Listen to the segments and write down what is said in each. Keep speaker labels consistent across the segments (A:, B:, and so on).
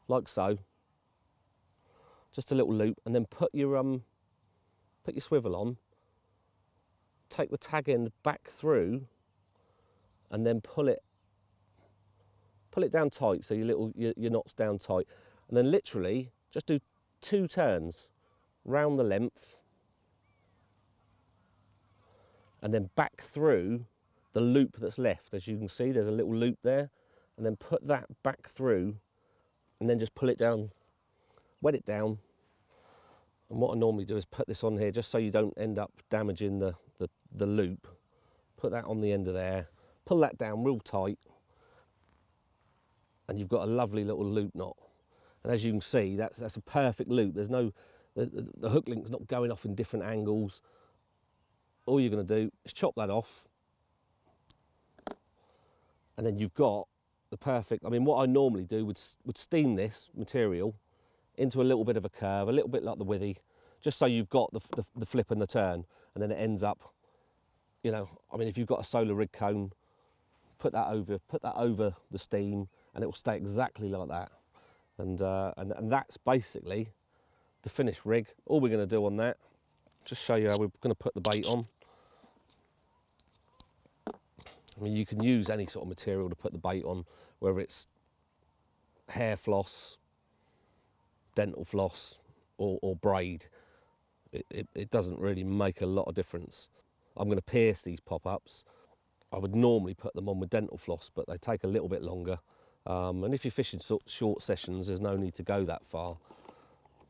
A: like so. Just a little loop, and then put your swivel on. Take the tag end back through, and then pull it down tight, so your knot's down tight, and then literally just do 2 turns round the length, and then back through the loop that's left. As you can see, there's a little loop there, and then put that back through, and then just pull it down, wet it down. And what I normally do is put this on here just so you don't end up damaging the loop. Put that on the end of there, pull that down real tight, and you've got a lovely little loop knot. And as you can see, that's a perfect loop. There's no, the hook link's not going off in different angles. All you're going to do is chop that off, and then you've got the perfect, I mean, what I normally do would steam this material into a little bit of a curve, a little bit like the withy, just so you've got the flip and the turn, and then it ends up, you know, I mean, if you've got a solar rig cone, put that over the steam, and it will stay exactly like that. And that's basically the finished rig. All we're going to do on that, just show you how we're going to put the bait on. I mean, you can use any sort of material to put the bait on, whether it's hair floss, dental floss, or braid. It doesn't really make a lot of difference. I'm going to pierce these pop-ups. I would normally put them on with dental floss, but they take a little bit longer. And if you're fishing short sessions, there's no need to go that far.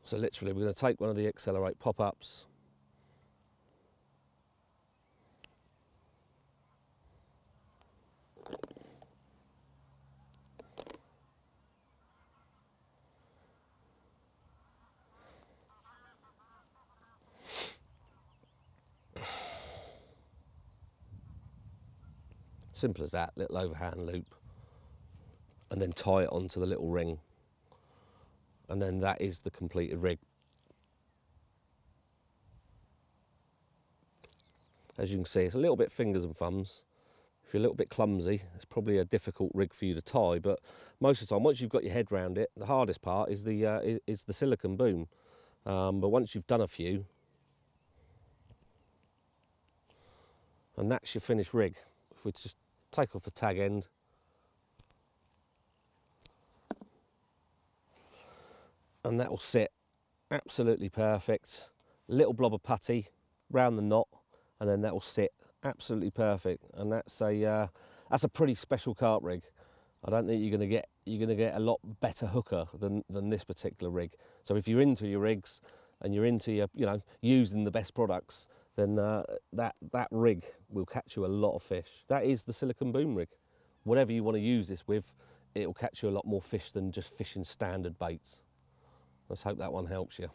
A: So literally, we're going to take one of the Accelerate pop-ups, simple as that, little overhand loop, and then tie it onto the little ring, and then that is the completed rig. As you can see, it's a little bit fingers and thumbs. If you're a little bit clumsy, it's probably a difficult rig for you to tie, but most of the time, once you've got your head around it, the hardest part is the silicone boom. But once you've done a few, and that's your finished rig. If we just take off the tag end, and that will sit absolutely perfect. A little blob of putty round the knot, and then that will sit absolutely perfect. And that's a pretty special carp rig. I don't think you're going to get a lot better hooker than this particular rig. So if you're into your rigs and you're into your, using the best products, then that rig will catch you a lot of fish. That is the silicone boom rig. Whatever you want to use this with, it will catch you a lot more fish than just fishing standard baits. Let's hope that one helps you.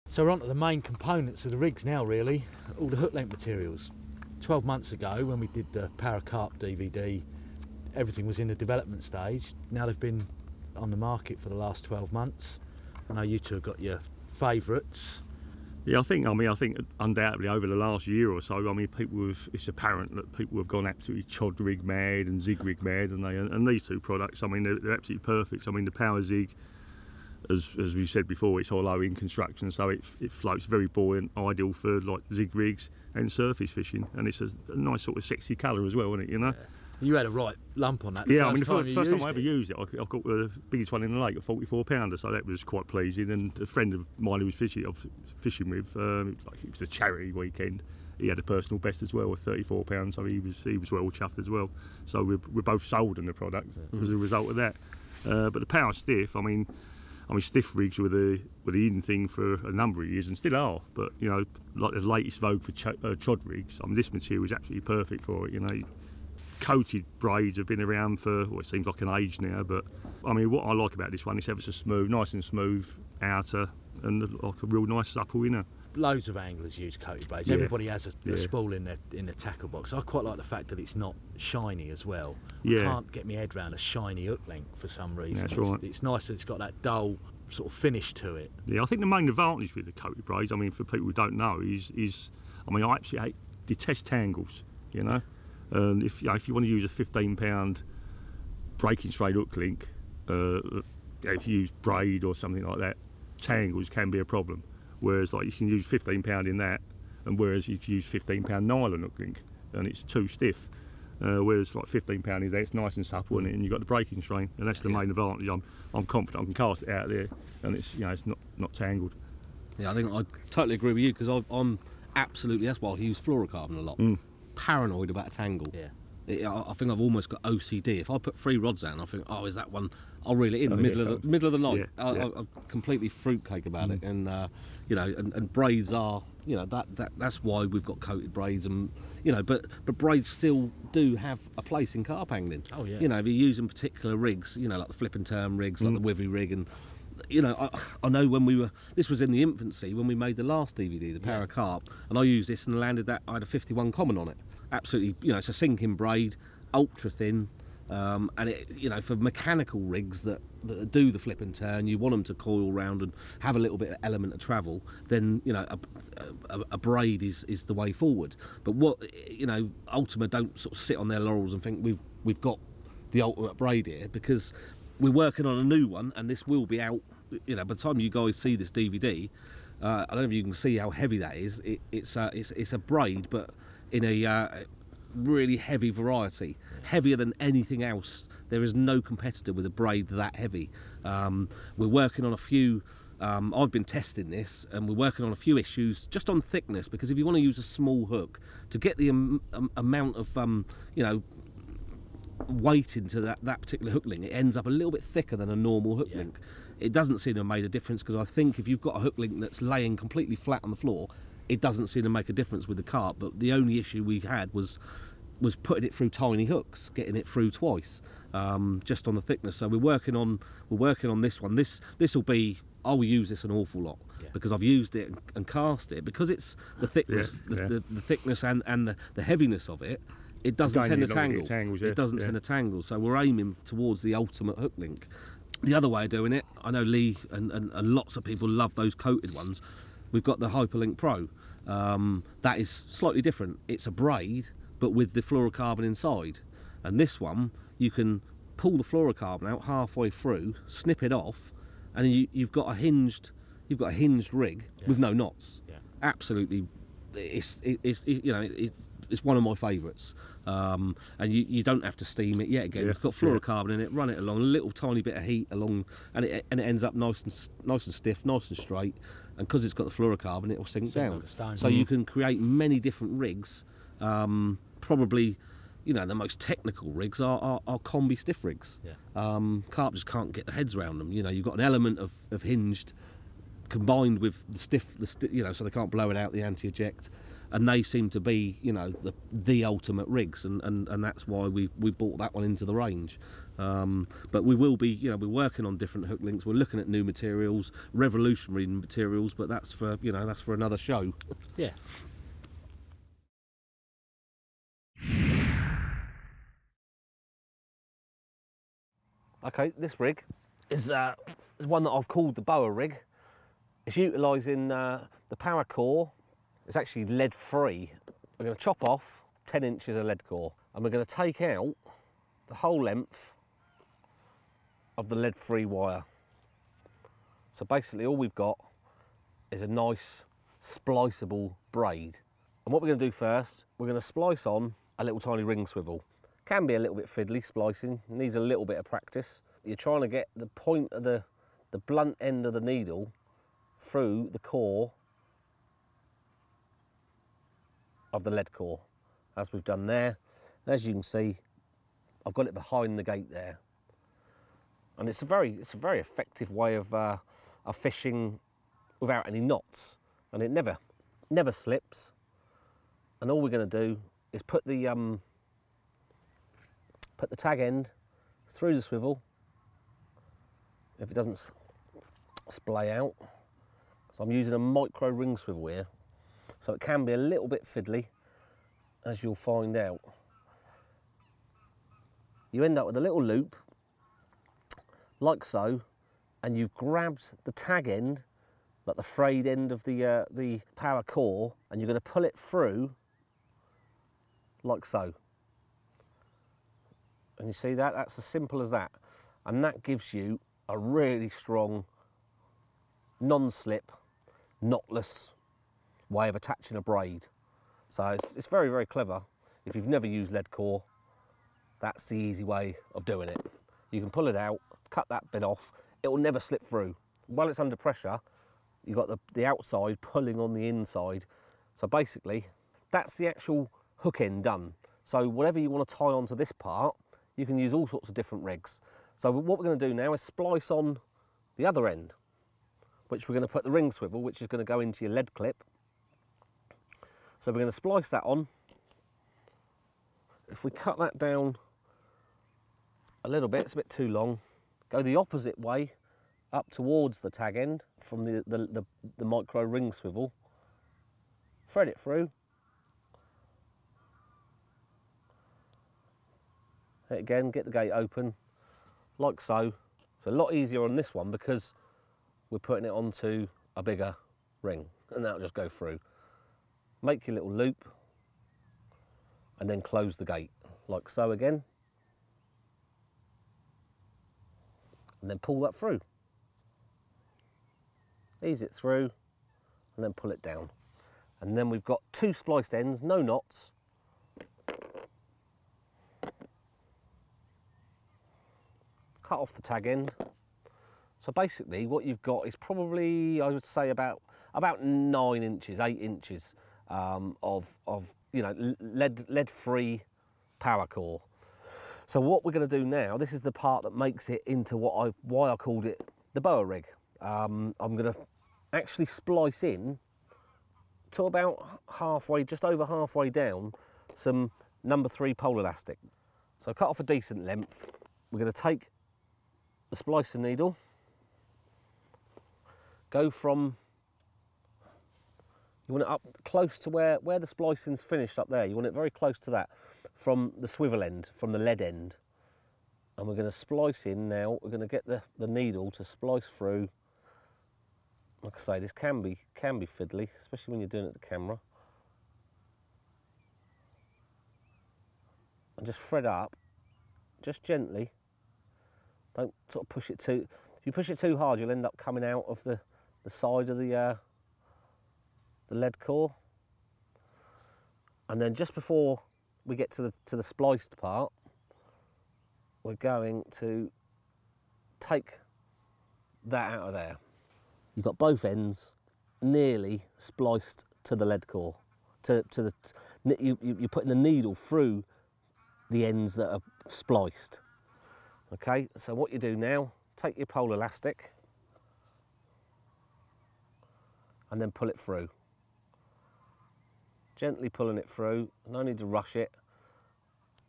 B: So we're on to the main components of the rigs now, really. All the hook length materials. 12 months ago, when we did the Power Carp DVD, everything was in the development stage. Now they've been on the market for the last 12 months. I know you two have got your favourites.
C: Yeah, I think undoubtedly over the last year or so, it's apparent that people have gone absolutely chod rig mad and zig rig mad, and these two products, I mean, they're absolutely perfect. I mean, the Power Zig, as we said before, it's hollow in construction, so it floats very buoyant, ideal for like zig rigs and surface fishing, and it's a nice sort of sexy colour as well, isn't it? You know.
B: Yeah. You had a right lump on that.
C: Yeah, I mean, the first time I ever used it, I caught the biggest one in the lake, a 44-pounder, so that was quite pleasing. And a friend of mine who was fishing with, like it was a charity weekend, he had a personal best as well, with 34 pounds, so he was well chuffed as well. So we're both sold on the product as a result of that. But the Power Stiff, I mean, stiff rigs were the in thing for a number of years and still are. But like the latest vogue for chod rigs, I mean, this material is absolutely perfect for it. Coated braids have been around for, well, it seems like an age now, but I mean, what I like about this one is ever so smooth, nice and smooth outer, and like a real nice supple inner.
B: Loads of anglers use coated braids. Yeah. Everybody has a spool in their tackle box. I quite like the fact that it's not shiny as well. Yeah. I can't get my head around a shiny hook length for some reason.
C: That's right.
B: It's nice that it's got that dull sort of finish to it.
C: Yeah, I think the main advantage with the coated braids, I mean, for people who don't know, is I mean, I actually detest tangles, you know. And if you want to use a 15-pound breaking straight hook link, if you use braid or something like that, tangles can be a problem. Whereas like you can use 15-pound in that, and whereas you can use 15-pound nylon hook link, and it's too stiff. Whereas like 15-pound is there, it's nice and supple, and you've got the breaking strain, and that's the main advantage. I'm confident I can cast it out there, and it's it's not tangled.
A: Yeah, I think I totally agree with you, because I'm absolutely, that's why I use fluorocarbon a lot. Paranoid about a tangle.
B: Yeah.
A: I think I've almost got OCD. If I put 3 rods down, I think, oh, is that one? I'll reel it in middle of the night.
C: Yeah,
A: I'm completely fruitcake about it, and and braids are, that's why we've got coated braids, and but braids still do have a place in carp angling.
B: Oh yeah.
A: If you're using particular rigs, like the flip and turn rigs, like the Wivy rig, and I know when this was in the infancy when we made the last DVD, the Para Carp, and I used this and landed that. I had a 51 common on it. Absolutely, it's a sinking braid, ultra thin, and it, for mechanical rigs that do the flip and turn, you want them to coil round and have a little bit of element of travel. Then a braid is the way forward. But what Ultima don't sort of sit on their laurels and think we've got the ultimate braid here, because we're working on a new one, and this will be out. By the time you guys see this DVD, I don't know if you can see how heavy that is. It's a braid, but in a really heavy variety, heavier than anything else. There is no competitor with a braid that heavy. We're working on a few. I've been testing this, and we're working on a few issues just on thickness, because if you want to use a small hook to get the amount of weight into that particular hook link, it ends up a little bit thicker than a normal hook link. It doesn't seem to have made a difference, because I think if you've got a hook link that's laying completely flat on the floor, it doesn't seem to make a difference with the carp. But the only issue we had was putting it through tiny hooks, getting it through twice, just on the thickness. So we're working on this one. This will be, I'll use this an awful lot, because I've used it and cast it, because it's the thickness, the thickness and the heaviness of it. It doesn't tend to tangle. It doesn't tend to tangle. So we're aiming towards the ultimate hook link. The other way of doing it, I know Lee and lots of people love those coated ones. We've got the Hyperlink Pro. That is slightly different. It's a braid, but with the fluorocarbon inside. And this one, you can pull the fluorocarbon out halfway through, snip it off, and you've got a hinged rig with no knots. Yeah. Absolutely, it's one of my favourites. And you don't have to steam it yet again. It's got fluorocarbon in it. Run it along, a little tiny bit of heat along, and it ends up nice and stiff, nice and straight. And because it's got the fluorocarbon, it will sink down. Like so you can create many different rigs. Probably, the most technical rigs are combi stiff rigs. Carp just can't get their heads around them. You've got an element of hinged combined with the stiff, so they can't blow it out, the anti-eject. And they seem to be, the ultimate rigs, and that's why we brought that one into the range. But we will be, we're working on different hook links. We're looking at new materials, revolutionary materials, but that's for another show.
B: Yeah.
A: Okay, this rig is one that I've called the boa rig. It's utilising the power core. It's actually lead-free. We're going to chop off 10 inches of lead core, and we're going to take out the whole length of the lead-free wire. So basically all we've got is a nice spliceable braid. And what we're going to do first, we're going to splice on a little tiny ring swivel. Can be a little bit fiddly splicing, needs a little bit of practice. You're trying to get the point of the blunt end of the needle through the core of the lead core, as we've done there. And as you can see, I've got it behind the gate there, and it's a very effective way of fishing without any knots, and it never slips. And all we're going to do is put the tag end through the swivel. If it doesn't splay out, so I'm using a micro ring swivel here. So it can be a little bit fiddly, as you'll find out. You end up with a little loop, like so, and you've grabbed the tag end, like the frayed end of the power core, and you're going to pull it through like so. And you see that? That's as simple as that. And that gives you a really strong, non-slip, knotless way of attaching a braid. So it's very, very clever. If you've never used lead core, that's the easy way of doing it. You can pull it out, cut that bit off, it will never slip through. While it's under pressure, you've got the outside pulling on the inside. So basically, that's the actual hook end done. So whatever you want to tie onto this part, you can use all sorts of different rigs. So what we're going to do now is splice on the other end, which we're going to put the ring swivel, which is going to go into your lead clip. So we're going to splice that on. If we cut that down a little bit, it's a bit too long, go the opposite way up towards the tag end from the micro ring swivel, thread it through, again get the gate open like so. It's a lot easier on this one because we're putting it onto a bigger ring, and that'll just go through. Make your little loop and then close the gate like so again, and then pull that through. Ease it through and then pull it down. And then we've got two spliced ends, no knots. Cut off the tag end. So basically what you've got is probably, I would say, about 9 inches, 8 inches of you know, lead-free power core. So what we're going to do now, this is the part that makes it into why I called it the boa rig. I'm going to actually splice in to about halfway, just over halfway down, some number 3 pole elastic. So cut off a decent length. We're going to take the splicer needle, go from, you want it up close to where the splicing's finished up there. You want it very close to that, from the swivel end, from the lead end. And we're going to splice in now. We're going to get the needle to splice through. Like I say, this can be fiddly, especially when you're doing it to camera. And just thread up, just gently. Don't sort of push it too. If you push it too hard, you'll end up coming out of the side of the lead core. And then just before we get to the spliced part, we're going to take that out of there. You've got both ends nearly spliced to the lead core. You're putting the needle through the ends that are spliced. Okay, so what you do now, take your pole elastic and then pull it through. Gently pulling it through, no need to rush it.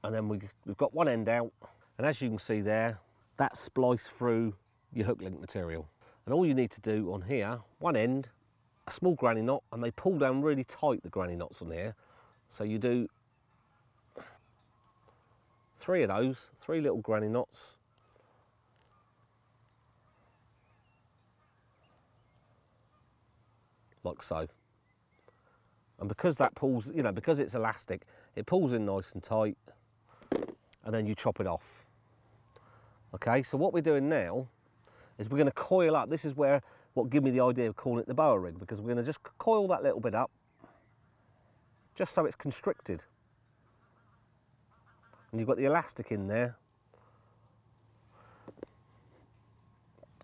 A: And then we've got one end out, and as you can see there, that's spliced through your hook link material. And all you need to do on here, one end, a small granny knot, and they pull down really tight, the granny knots on here. So you do 3 of those, 3 little granny knots. Like so. And because that pulls, you know, because it's elastic, it pulls in nice and tight, and then you chop it off. Okay, so what we're doing now is we're going to coil up. This is what gave me the idea of calling it the boa rig, because we're going to just coil that little bit up, just so it's constricted. And you've got the elastic in there.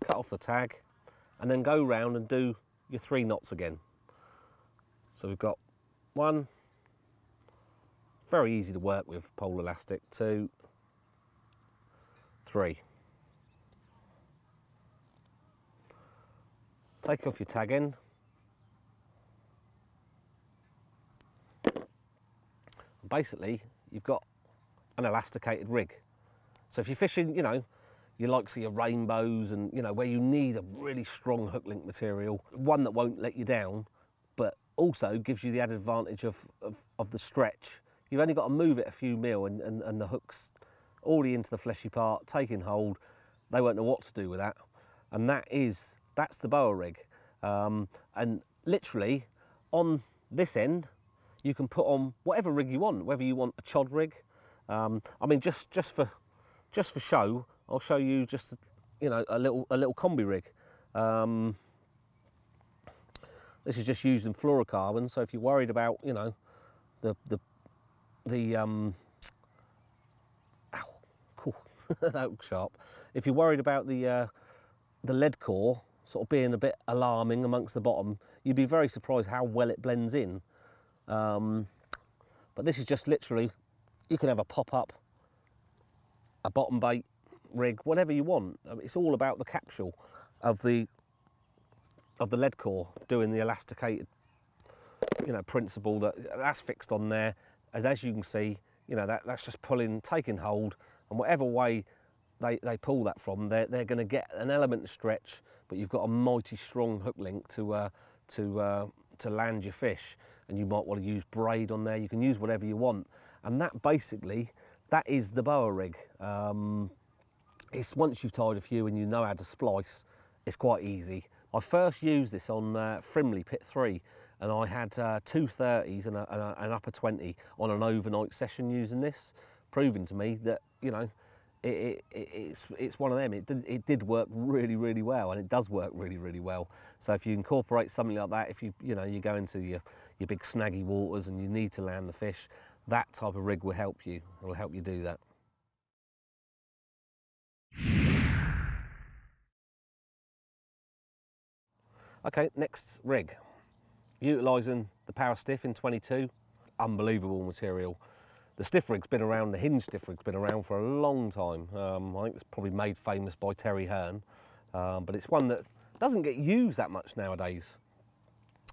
A: Cut off the tag, and then go round and do your 3 knots again. So we've got 1, very easy to work with, pole elastic, 2, 3. Take off your tag end. Basically, you've got an elasticated rig. So if you're fishing, you know, you like your rainbows and, you know, where you need a really strong hook link material, one that won't let you down, but also gives you the added advantage of the stretch. You've only got to move it a few mil and the hook's already into the fleshy part, taking hold. They won't know what to do with that. and that's the boa rig. And literally on this end, you can put on whatever rig you want, whether you want a chod rig. I mean, just for show, I'll show you just, you know, a little combi rig. This is just using fluorocarbon, so if you're worried about, you know, ow, cool, that was sharp. If you're worried about the lead core sort of being a bit alarming amongst the bottom, you'd be very surprised how well it blends in. But this is just literally, you can have a pop-up, a bottom bait rig, whatever you want. It's all about the capsule of the lead core doing the elasticated, you know, principle that's fixed on there. And as you can see, you know, that's just pulling, taking hold, and whatever way they pull that from, they're going to get an element of stretch, but you've got a mighty strong hook link to land your fish. And you might want to use braid on there. You can use whatever you want, and that basically, that is the boa rig. It's once you've tied a few and you know how to splice, it's quite easy. I first used this on Frimley Pit 3, and I had 2 30s and an upper 20 on an overnight session using this, proving to me that, you know, it's one of them. It did work really, really well, and it does work really, really well. So if you incorporate something like that, if you go into your big snaggy waters and you need to land the fish, that type of rig will help you. It will help you do that. Okay, next rig. Utilising the Power Stiff in 22, unbelievable material. The stiff rig's been around, the hinge stiff rig's been around for a long time. I think it's probably made famous by Terry Hearn, but it's one that doesn't get used that much nowadays.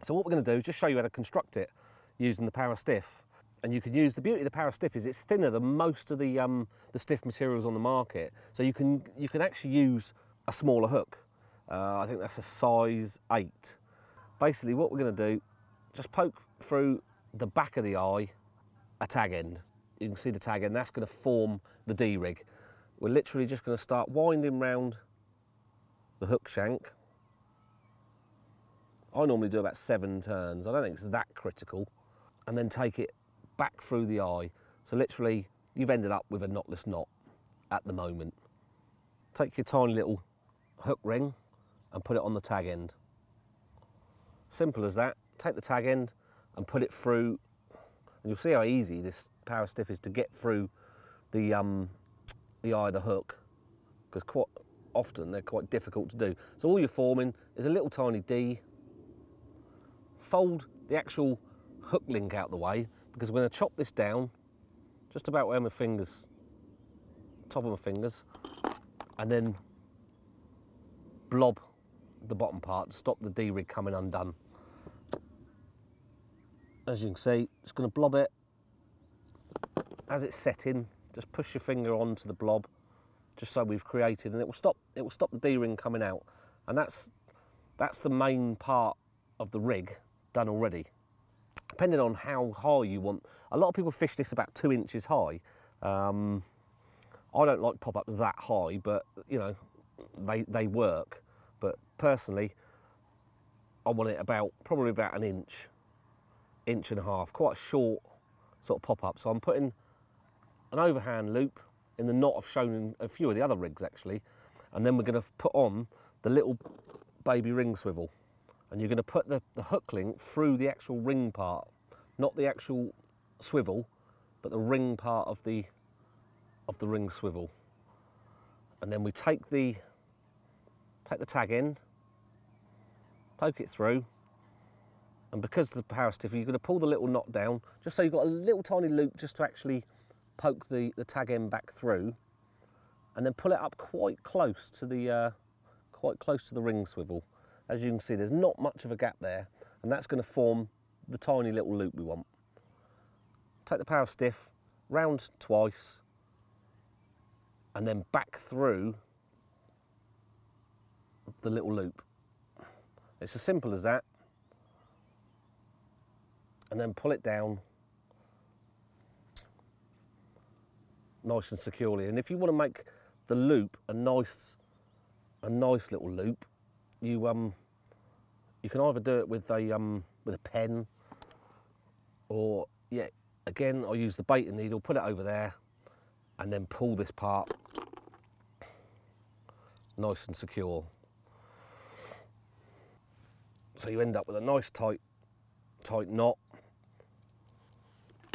A: So what we're going to do is just show you how to construct it using the Power Stiff. And you can use, the beauty of the Power Stiff is it's thinner than most of the stiff materials on the market. So you can actually use a smaller hook. I think that's a size 8. Basically what we're going to do, just poke through the back of the eye a tag end. You can see the tag end, that's going to form the D-rig. We're literally just going to start winding round the hook shank. I normally do about 7 turns. I don't think it's that critical. And then take it back through the eye. So literally, you've ended up with a knotless knot at the moment. Take your tiny little hook ring and put it on the tag end. Simple as that. Take the tag end and put it through, and you'll see how easy this Power Stiff is to get through the eye of the hook, because quite often they're quite difficult to do. So all you're forming is a little tiny D. Fold the actual hook link out the way, because we're going to chop this down just about where my fingers, top of my fingers, and then blob the bottom part to stop the D-rig coming undone. As you can see, just going to blob it as it's setting. Just push your finger onto the blob, just so we've created, and it will stop the D-ring coming out. And that's the main part of the rig done already. Depending on how high you want, a lot of people fish this about 2 inches high. I don't like pop-ups that high, but you know, they work. But personally, I want it probably about an inch and a half, quite a short sort of pop-up. So I'm putting an overhand loop in the knot I've shown in a few of the other rigs actually, and then we're going to put on the little baby ring swivel, and you're going to put the hook link through the actual ring part, not the actual swivel, but the ring part of the ring swivel. And then we take the tag end, poke it through, and because of the Power Stiff, you're going to pull the little knot down, just so you've got a little tiny loop just to actually poke the tag end back through, and then pull it up quite close to the ring swivel. As you can see, there's not much of a gap there, and that's going to form the tiny little loop we want. Take the Power Stiff, round twice, and then back through the little loop. It's as simple as that. And then pull it down nice and securely. And if you want to make the loop a nice a nice little loop, you can either do it with a pen, or yeah, again I use the baiting needle, put it over there, and then pull this part nice and secure. So you end up with a nice tight knot.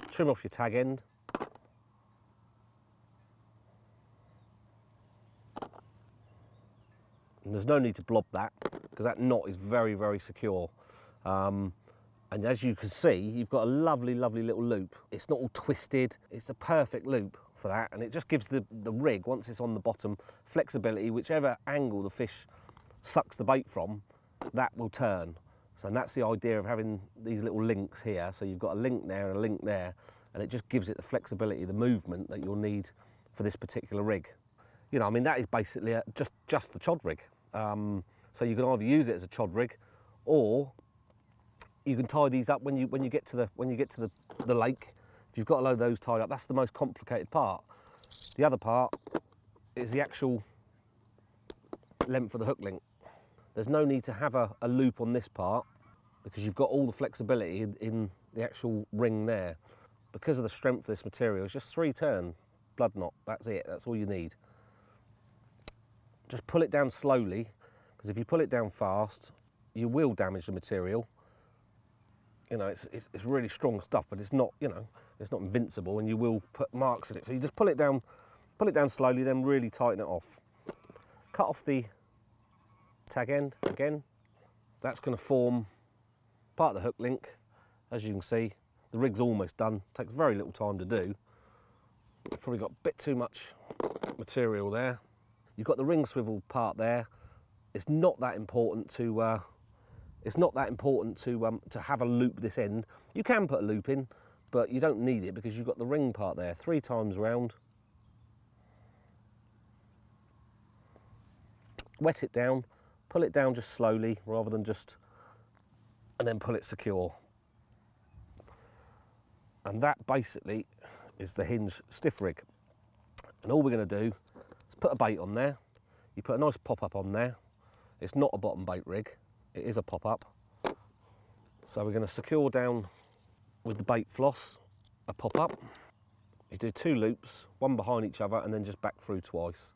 A: Trim off your tag end. And there's no need to blob that, because that knot is very, very secure. And as you can see, you've got a lovely, lovely little loop. It's not all twisted. It's a perfect loop for that. And it just gives the rig, once it's on the bottom, flexibility. Whichever angle the fish sucks the bait from, that will turn. So and that's the idea of having these little links here. So you've got a link there and a link there, and it just gives it the flexibility, the movement that you'll need for this particular rig. You know, I mean, that is basically just the chod rig. So you can either use it as a chod rig, or you can tie these up when you get to the lake. If you've got a load of those tied up, that's the most complicated part. The other part is the actual length of the hook link. There's no need to have a loop on this part, because you've got all the flexibility in the actual ring there. Because of the strength of this material, it's just 3 turn blood knot. That's it. That's all you need. Just pull it down slowly, because if you pull it down fast, you will damage the material. You know, it's really strong stuff, but it's not, you know, it's not invincible, and you will put marks in it. So you just pull it down slowly, then really tighten it off. Cut off the tag end again. That's going to form part of the hook link. As you can see, the rig's almost done. Takes very little time to do. You've probably got a bit too much material there. You've got the ring swivel part there. It's not that important to have a loop this end. You can put a loop in, but you don't need it, because you've got the ring part there 3 times round. Wet it down, pull it down just slowly, rather than just, and then pull it secure. And that basically is the hinge stiff rig. And all we're going to do is put a bait on there. You put a nice pop-up on there. It's not a bottom bait rig, it is a pop-up. So we're going to secure down with the bait floss a pop-up. You do 2 loops, one behind each other, and then just back through twice.